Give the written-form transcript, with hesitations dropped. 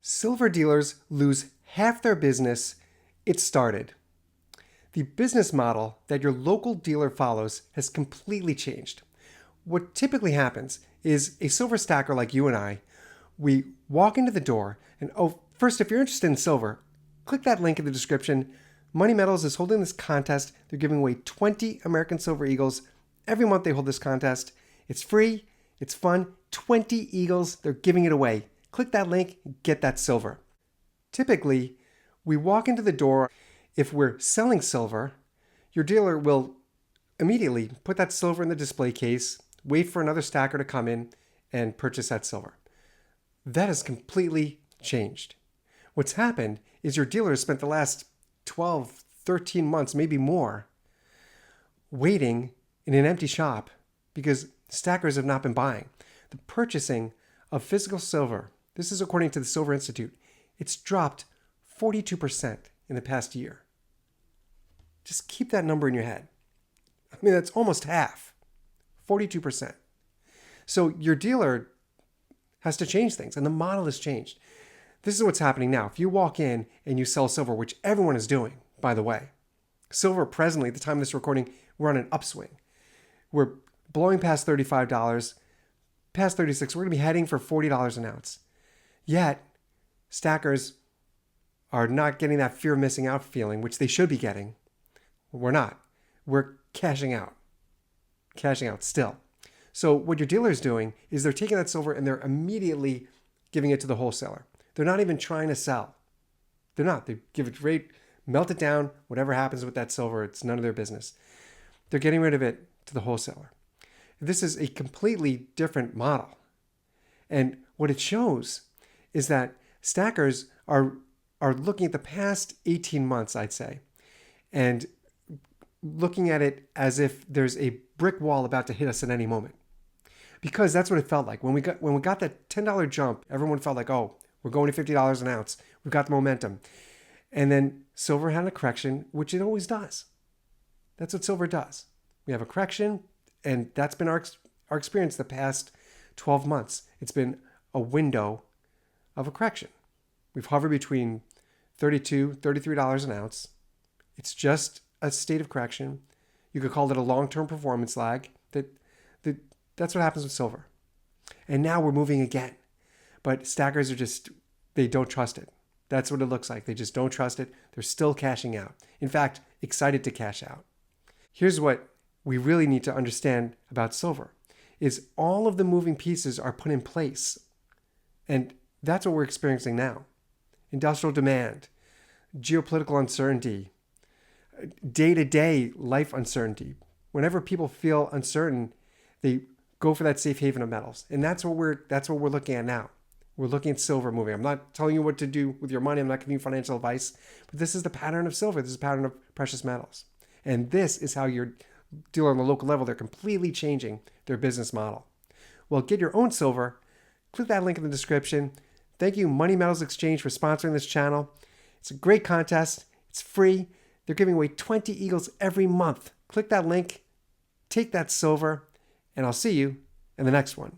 Silver dealers lose half their business. It started. The business model that your local dealer follows has completely changed. What typically happens is a silver stacker like you and I, we walk into the door and, first, if you're interested in silver, click that link in the description. Money Metals is holding this contest. They're giving away 20 American Silver Eagles. Every month they hold this contest. It's free. It's fun. 20 Eagles. They're giving it away. Click that link and get that silver. Typically, we walk into the door. If we're selling silver, your dealer will immediately put that silver in the display case, wait for another stacker to come in and purchase that silver. That has completely changed. What's happened is your dealer has spent the last 12, 13 months, maybe more, waiting in an empty shop because stackers have not been buying. The purchasing of physical silver, this is according to the Silver Institute, it's dropped 42% in the past year. Just keep that number in your head. I mean, that's almost half, 42%. So your dealer has to change things, and the model has changed. This is what's happening now. If you walk in and you sell silver, which everyone is doing, by the way, silver presently, at the time of this recording, we're on an upswing. We're blowing past $35, past $36. We're going to be heading for $40 an ounce. Yet, stackers are not getting that fear of missing out feeling, which they should be getting. We're not. We're cashing out. Cashing out still. So what your dealer is doing is they're taking that silver and they're immediately giving it to the wholesaler. They're not even trying to sell. They're not. They give it rate, melt it down. Whatever happens with that silver, it's none of their business. They're getting rid of it to the wholesaler. This is a completely different model. And what it shows is that stackers are looking at the past 18 months, I'd say, and looking at it as if there's a brick wall about to hit us at any moment. Because that's what it felt like. When we got that $10 jump, everyone felt like, oh, we're going to $50 an ounce. We've got the momentum. And then silver had a correction, which it always does. That's what silver does. We have a correction, and that's been our experience the past 12 months. It's been a window of a correction. We've hovered between $32, $33 an ounce. It's just a state of correction. You could call it a long-term performance lag. That's what happens with silver. And now we're moving again. But stackers they don't trust it. That's what it looks like. They just don't trust it. They're still cashing out. In fact, excited to cash out. Here's what we really need to understand about silver is all of the moving pieces are put in place. And that's what we're experiencing now. Industrial demand, geopolitical uncertainty, day-to-day life uncertainty. Whenever people feel uncertain, they go for that safe haven of metals. And that's what we're looking at now. We're looking at silver moving. I'm not telling you what to do with your money. I'm not giving you financial advice. But this is the pattern of silver. This is the pattern of precious metals. And this is how your dealer on the local level, they're completely changing their business model. Well, get your own silver. Click that link in the description. Thank you, Money Metals Exchange, for sponsoring this channel. It's a great contest. It's free. They're giving away 20 Eagles every month. Click that link. Take that silver. And I'll see you in the next one.